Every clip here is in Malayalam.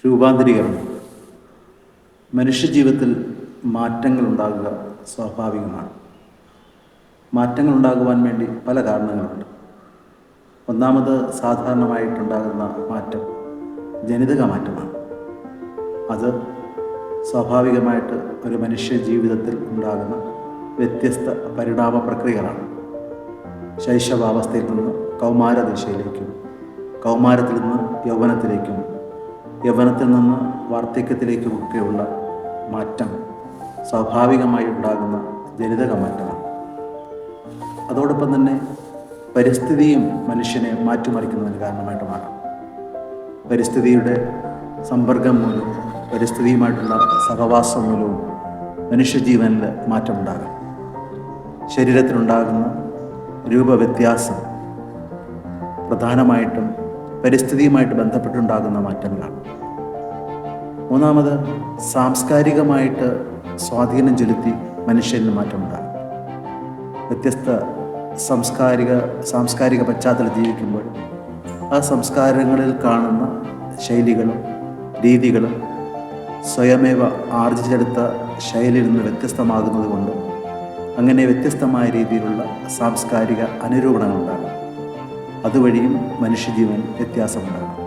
രൂപാന്തരീകരണം. മനുഷ്യജീവിതത്തിൽ മാറ്റങ്ങൾ ഉണ്ടാകുക സ്വാഭാവികമാണ്. മാറ്റങ്ങൾ ഉണ്ടാകുവാൻ വേണ്ടി പല കാരണങ്ങളുണ്ട്. ഒന്നാമത് സാധാരണമായിട്ടുണ്ടാകുന്ന മാറ്റം ജനിതക മാറ്റമാണ്. അത് സ്വാഭാവികമായിട്ട് ഒരു മനുഷ്യ ജീവിതത്തിൽ ഉണ്ടാകുന്ന വ്യത്യസ്ത പരിണാമ പ്രക്രിയകളാണ്. ശൈശവാവസ്ഥയിൽ നിന്ന് കൗമാരദിശയിലേക്കും, കൗമാരത്തിൽ നിന്ന് യൗവനത്തിലേക്കും, യൗവനത്തിൽ നിന്ന് വാർദ്ധക്യത്തിലേക്കുമൊക്കെയുള്ള മാറ്റം സ്വാഭാവികമായി ഉണ്ടാകുന്ന ജനിതക മാറ്റമാണ്. അതോടൊപ്പം തന്നെ പരിസ്ഥിതിയും മനുഷ്യനെ മാറ്റിമറിക്കുന്നതിന് കാരണമായിട്ട് മാറാം. പരിസ്ഥിതിയുടെ സമ്പർക്കം മൂലവും പരിസ്ഥിതിയുമായിട്ടുള്ള സഹവാസം മൂലവും മനുഷ്യജീവനിൽ മാറ്റമുണ്ടാകാം. ശരീരത്തിനുണ്ടാകുന്ന രൂപവ്യത്യാസം പ്രധാനമായിട്ടും പരിസ്ഥിതിയുമായിട്ട് ബന്ധപ്പെട്ടുണ്ടാകുന്ന മാറ്റങ്ങളാണ്. മൂന്നാമത് സാംസ്കാരികമായിട്ട് സ്വാധീനം ചെലുത്തി മനുഷ്യന് മാറ്റമുണ്ടാകും. വ്യത്യസ്ത സാംസ്കാരിക പശ്ചാത്തലത്തിൽ ജീവിക്കുമ്പോൾ ആ സംസ്കാരങ്ങളിൽ കാണുന്ന ശൈലികളും രീതികളും സ്വയമേവ ആർജിച്ചെടുത്ത ശൈലിയിൽ നിന്ന് വ്യത്യസ്തമാകുന്നത് കൊണ്ട് അങ്ങനെ വ്യത്യസ്തമായ രീതിയിലുള്ള സാംസ്കാരിക അനുരൂപണങ്ങളുണ്ടാകും. അതുവഴിയും മനുഷ്യജീവൻ വ്യത്യാസമുണ്ടാകും.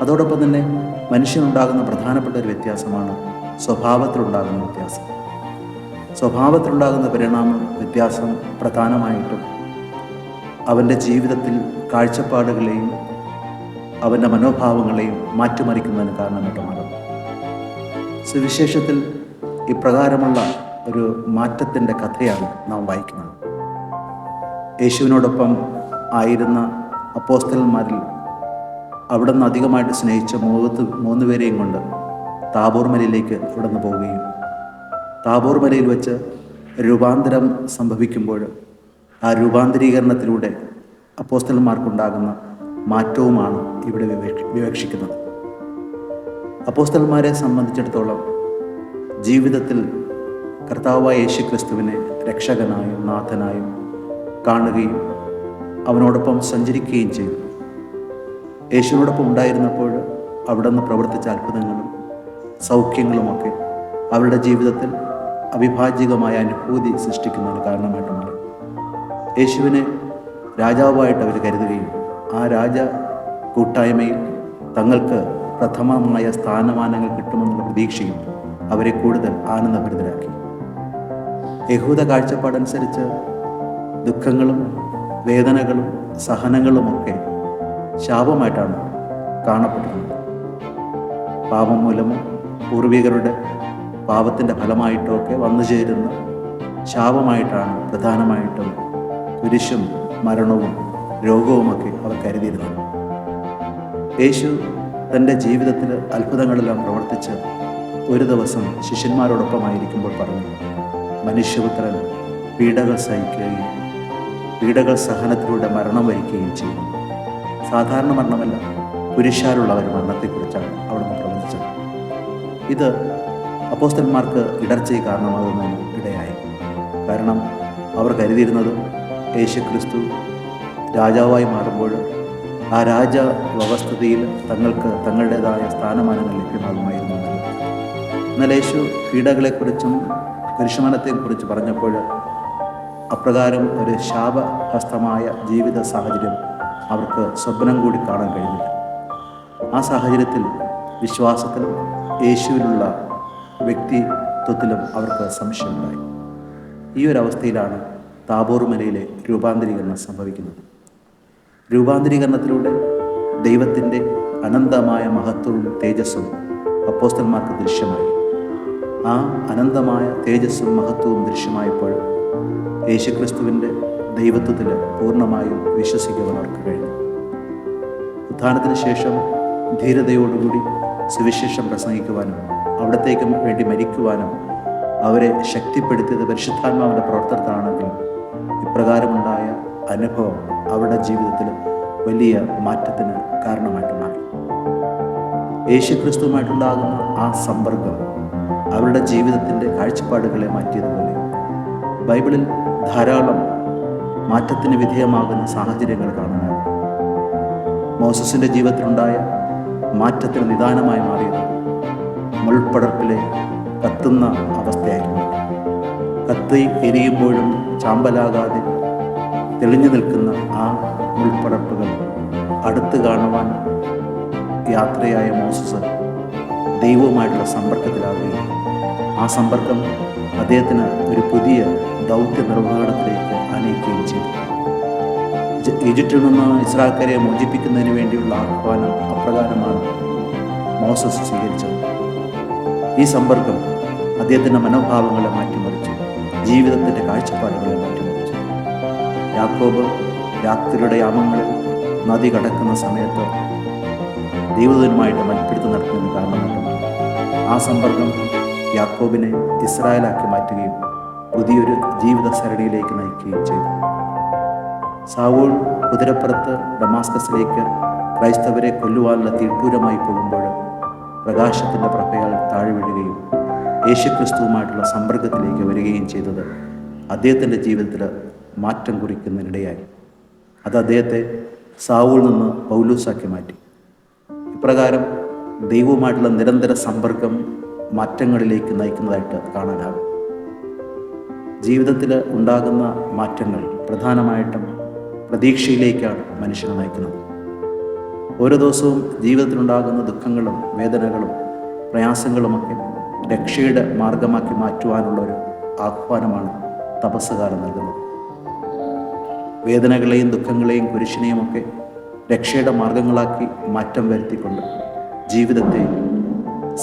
അതോടൊപ്പം തന്നെ മനുഷ്യനുണ്ടാകുന്ന പ്രധാനപ്പെട്ട ഒരു വ്യത്യാസമാണ് സ്വഭാവത്തിലുണ്ടാകുന്ന വ്യത്യാസം. സ്വഭാവത്തിലുണ്ടാകുന്ന വ്യത്യാസം പ്രധാനമായിട്ടും അവൻ്റെ ജീവിതത്തിൽ കാഴ്ചപ്പാടുകളെയും അവൻ്റെ മനോഭാവങ്ങളെയും മാറ്റിമറിക്കുന്നതിന് കാരണമായിട്ട് മാറും. സുവിശേഷത്തിൽ ഇപ്രകാരമുള്ള ഒരു മാറ്റത്തിൻ്റെ കഥയാണ് നാം വായിക്കുന്നത്. യേശുവിനോടൊപ്പം ആയിരുന്ന അപ്പോസ്തലന്മാരിൽ അവിടെ നിന്ന് അധികമായിട്ട് സ്നേഹിച്ച 3 പേരെയും കൊണ്ട് താബോർ മലയിലേക്ക് അവിടെ നിന്ന് പോവുകയും താബോർ മലയിൽ വെച്ച് രൂപാന്തരം സംഭവിക്കുമ്പോൾ ആ രൂപാന്തരീകരണത്തിലൂടെ അപ്പോസ്തലന്മാർക്കുണ്ടാകുന്ന മാറ്റവുമാണ് ഇവിടെ വിവക്ഷിക്കുന്നത്. അപ്പോസ്തലന്മാരെ സംബന്ധിച്ചിടത്തോളം ജീവിതത്തിൽ കർത്താവായ യേശു ക്രിസ്തുവിനെ രക്ഷകനായും നാഥനായും കാണുകയും അവനോടൊപ്പം സഞ്ചരിക്കുകയും ചെയ്തു. യേശുവിനോടൊപ്പം ഉണ്ടായിരുന്നപ്പോൾ അവിടെ നിന്ന് പ്രവർത്തിച്ച അത്ഭുതങ്ങളും സൗഖ്യങ്ങളുമൊക്കെ അവരുടെ ജീവിതത്തിൽ അവിഭാജ്യമായ അനുഭൂതി സൃഷ്ടിക്കുന്നതിന് കാരണമായിട്ട് മാറി. യേശുവിനെ രാജാവായിട്ട് അവർ കരുതുകയും ആ രാജ കൂട്ടായ്മയിൽ തങ്ങൾക്ക് പ്രഥമമായ സ്ഥാനമാനങ്ങൾ കിട്ടുമെന്നുള്ള പ്രതീക്ഷയും അവരെ കൂടുതൽ ആനന്ദഭരിതരാക്കി. യഹൂദ കാഴ്ചപ്പാടനുസരിച്ച് ദുഃഖങ്ങളും വേദനകളും സഹനങ്ങളുമൊക്കെ ശാപമായിട്ടാണ് കാണപ്പെട്ടിരുന്നത്. പാപം മൂലമോ പൂർവികരുടെ പാപത്തിൻ്റെ ഫലമായിട്ടോ ഒക്കെ വന്നു ചേരുന്ന ശാപമായിട്ടാണ് പ്രധാനമായിട്ടും കുരിശും മരണവും രോഗവുമൊക്കെ അവർ കരുതിയിരുന്നത്. യേശു തൻ്റെ ജീവിതത്തിൽ അത്ഭുതങ്ങളെല്ലാം പ്രവർത്തിച്ച് ഒരു ദിവസം ശിഷ്യന്മാരോടൊപ്പമായിരിക്കുമ്പോൾ പറഞ്ഞു, മനുഷ്യപുത്രൻ പീഡകൾ സഹിക്കുകയും പീഡകൾ സഹനത്തിലൂടെ മരണം വരിക്കുകയും ചെയ്യും. സാധാരണ മരണമല്ല, കുരിശാലുള്ള ഒരു മരണത്തെക്കുറിച്ചാണ് അവിടുന്ന് പ്രവചിച്ചത്. ഇത് അപ്പോസ്തലന്മാർക്ക് ഇടർച്ചയ്ക്ക് കാരണമാകുന്നതിന് ഇടയായി. കാരണം അവർ കരുതിയിരുന്നത് യേശു ക്രിസ്തു രാജാവായി മാറുമ്പോൾ ആ രാജ വ്യവസ്ഥിതിയിൽ തങ്ങൾക്ക് തങ്ങളുടേതായ സ്ഥാനമാനങ്ങൾ ലഭ്യമാകുമായിരുന്നു. എന്നാൽ യേശു പീഡകളെക്കുറിച്ചും കുരിശുമരണത്തെക്കുറിച്ച് പറഞ്ഞപ്പോൾ അപ്രകാരം ഒരു ശാപഹസ്തമായ ജീവിത സാഹചര്യം അവർക്ക് സ്വപ്നം കൂടി കാണാൻ കഴിഞ്ഞില്ല. ആ സാഹചര്യത്തിൽ വിശ്വാസത്തിലും യേശുവിലുള്ള വ്യക്തിത്വത്തിലും അവർക്ക് സംശയമുണ്ടായി. ഈ ഒരവസ്ഥയിലാണ് താബോർ മലയിലെ രൂപാന്തരീകരണം സംഭവിക്കുന്നത്. രൂപാന്തരീകരണത്തിലൂടെ ദൈവത്തിൻ്റെ അനന്തമായ മഹത്വവും തേജസ്സും അപ്പോസ്തലന്മാർക്ക് ദൃശ്യമായി. ആ അനന്തമായ തേജസ്സും മഹത്വവും ദൃശ്യമായപ്പോൾ യേശുക്രിസ്തുവിൻ്റെ ദൈവത്വത്തിൽ പൂർണ്ണമായും വിശ്വസിക്കുവാൻ അവർക്ക് കഴിഞ്ഞു. ഉത്ഥാനത്തിന് ശേഷം ധീരതയോടുകൂടി സുവിശേഷം പ്രസംഗിക്കുവാനും അവിടത്തേക്കും വേണ്ടി മരിക്കുവാനും അവരെ ശക്തിപ്പെടുത്തിയത് പരിശുദ്ധാത്മാവിൻ്റെ പ്രവർത്തനത്തിലാണെങ്കിലും ഇപ്രകാരമുണ്ടായ അനുഭവം അവരുടെ ജീവിതത്തിൽ വലിയ മാറ്റത്തിന് കാരണമായിട്ട് മാറി. യേശുക്രിസ്തുവുമായിട്ടുണ്ടാകുന്ന ആ സമ്പർക്കം അവരുടെ ജീവിതത്തിൻ്റെ കാഴ്ചപ്പാടുകളെ മാറ്റിയതുപോലെ ബൈബിളിൽ ധാരാളം മാറ്റത്തിന് വിധേയമാകുന്ന സാഹചര്യങ്ങൾ കാണാനാകും. മോസസിൻ്റെ ജീവിതത്തിലുണ്ടായ മാറ്റത്തിന് നിദാനമായി മാറിയത് മുൾപ്പടർപ്പിലെ കത്തുന്ന അവസ്ഥയായിരുന്നു. കത്തി എരിയുമ്പോഴും ചാമ്പലാകാതെ തെളിഞ്ഞു നിൽക്കുന്ന ആ മുൾപ്പടർപ്പുകൾ അടുത്ത് കാണുവാൻ യാത്രയായ മോസസ് ദൈവവുമായിട്ടുള്ള സമ്പർക്കത്തിലാവുകയും ആ സമ്പർക്കം അദ്ദേഹത്തിന് ഒരു പുതിയ ദൗത്യ നിർവഹണത്തിലേക്ക് ആനയിക്കുകയും ചെയ്തു. ഈജിപ്തിൽ നിന്ന് ഇസ്രായേൽക്കാരെ മോചിപ്പിക്കുന്നതിന് വേണ്ടിയുള്ള ആഹ്വാനം അപ്രകാരമാണ് മോസസ് സ്വീകരിച്ചത്. ഈ സമ്പർക്കം അദ്ദേഹത്തിൻ്റെ മനോഭാവങ്ങളെ മാറ്റിമറിച്ചു, ജീവിതത്തിൻ്റെ കാഴ്ചപ്പാടുകളെ മാറ്റിമറിച്ചു. യാക്കോബ് രാത്രിയുടെ യാമങ്ങളിൽ നദി കടക്കുന്ന സമയത്ത് ദൈവദൂതനുമായിട്ട് മൽപ്പിടുത്തം നടത്തുന്നതിന് കാരണമായിട്ടുണ്ട്. ആ സമ്പർക്കം യാക്കോബിനെ ഇസ്രായേലാക്കി മാറ്റുകയും പുതിയൊരു ജീവിത സരണിയിലേക്ക് നയിക്കുകയും ചെയ്തു. സാവൂൾ കുതിരപ്പുറത്ത് ഡമാസ്കസിലേക്ക് ക്രൈസ്തവരെ കൊല്ലുവാനുള്ള തീട്ടൂരമായി പോകുമ്പോൾ പ്രകാശത്തിൻ്റെ പ്രഭയാൽ താഴെ വീഴുകയും യേശുക്രിസ്തുവുമായിട്ടുള്ള സമ്പർക്കത്തിലേക്ക് വരികയും ചെയ്തത് അദ്ദേഹത്തിൻ്റെ ജീവിതത്തിൽ മാറ്റം കുറിക്കുന്നതിനിടയായി. അത് അദ്ദേഹത്തെ സാവൂളിൽ നിന്ന് പൗലൂസാക്കി മാറ്റി. ഇപ്രകാരം ദൈവവുമായിട്ടുള്ള നിരന്തര സമ്പർക്കം മാറ്റങ്ങളിലേക്ക് നയിക്കുന്നതായിട്ട് കാണാനാകും. ജീവിതത്തിൽ ഉണ്ടാകുന്ന മാറ്റങ്ങൾ പ്രധാനമായിട്ടും പ്രതീക്ഷയിലേക്കാണ് മനുഷ്യനെ നയിക്കുന്നത്. ഓരോ ദിവസവും ജീവിതത്തിലുണ്ടാകുന്ന ദുഃഖങ്ങളും വേദനകളും പ്രയാസങ്ങളുമൊക്കെ രക്ഷയുടെ മാർഗമാക്കി മാറ്റുവാനുള്ളൊരു ആഹ്വാനമാണ് തപസ്സുകാലം നൽകുന്നത്. വേദനകളെയും ദുഃഖങ്ങളെയും കുരിശിനെയുമൊക്കെ രക്ഷയുടെ മാർഗങ്ങളാക്കി മാറ്റം വരുത്തിക്കൊണ്ട് ജീവിതത്തെ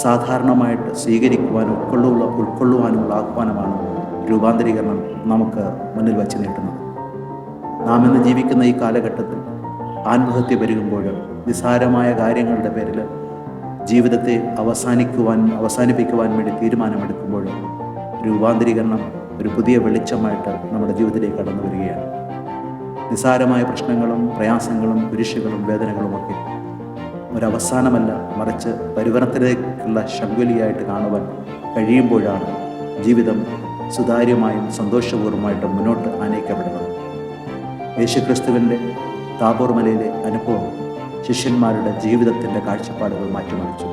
സാധാരണമായിട്ട് സ്വീകരിക്കുവാനും ഉൾക്കൊള്ളുവാനുമുള്ള ആഹ്വാനമാണ് രൂപാന്തരീകരണം നമുക്ക് മുന്നിൽ വച്ച് നീട്ടുന്നത്. നാം ഇന്ന് ജീവിക്കുന്ന ഈ കാലഘട്ടത്തിൽ ആത്മഹത്യ പെരുകുമ്പോൾ, നിസ്സാരമായ കാര്യങ്ങളുടെ പേരിൽ ജീവിതത്തെ അവസാനിപ്പിക്കുവാൻ വേണ്ടി തീരുമാനമെടുക്കുമ്പോൾ രൂപാന്തരീകരണം ഒരു പുതിയ വെളിച്ചമായിട്ട് നമ്മുടെ ജീവിതത്തിലേക്ക് കടന്നു വരികയാണ്. നിസ്സാരമായ പ്രശ്നങ്ങളും പ്രയാസങ്ങളും കുരിശുകളും വേദനകളുമൊക്കെ ഒരവസാനമല്ല, മറിച്ച് പരിവർത്തനത്തിലേക്കുള്ള ശങ്കുലിയായിട്ട് കാണുവാൻ കഴിയുമ്പോഴാണ് ജീവിതം സുതാര്യമായും സന്തോഷപൂർവ്വമായിട്ടും മുന്നോട്ട് ആനയിക്കപ്പെടുന്നത്. യേശുക്രിസ്തുവിൻ്റെ താബോർ മലയിലെ അനുഭവം ശിഷ്യന്മാരുടെ ജീവിതത്തിൻ്റെ കാഴ്ചപ്പാടുകൾ മാറ്റിമറിച്ചു.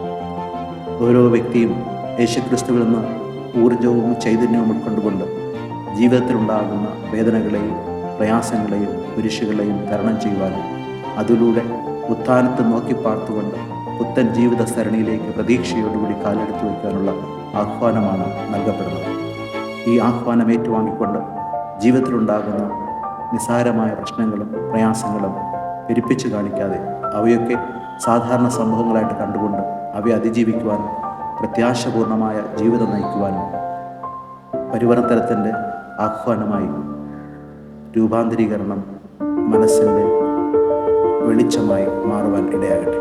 ഓരോ വ്യക്തിയും യേശുക്രിസ്തുവിൽ നിന്ന് ഊർജവും ചൈതന്യവും ഉൾക്കൊണ്ടുകൊണ്ട് ജീവിതത്തിലുണ്ടാകുന്ന വേദനകളെയും പ്രയാസങ്ങളെയും കുരിശുകളെയും തരണം ചെയ്യുവാനും അതിലൂടെ ഉത്ഥാനത്തെ നോക്കി പാർത്തുകൊണ്ട് പുത്തൻ ജീവിത സരണിയിലേക്ക് പ്രതീക്ഷയോടുകൂടി കാലെടുത്തു വയ്ക്കാനുള്ള ആഹ്വാനമാണ് നൽകപ്പെടുന്നത്. ഈ ആഹ്വാനം ഏറ്റുവാങ്ങിക്കൊണ്ട് ജീവിതത്തിലുണ്ടാകുന്ന നിസ്സാരമായ പ്രശ്നങ്ങളും പ്രയാസങ്ങളും പെരുപ്പിച്ച് കാണിക്കാതെ അവയൊക്കെ സാധാരണ സംഭവങ്ങളായിട്ട് കണ്ടുകൊണ്ട് അവയെ അതിജീവിക്കുവാനും പ്രത്യാശപൂർണമായ ജീവിതം നയിക്കുവാനും പരിവർത്തനത്തിൻ്റെ ആഹ്വാനമായി രൂപാന്തരീകരണം മനസ്സിൻ്റെ വെളിച്ചമായി മാറുവാൻ ഇടയാകട്ടെ.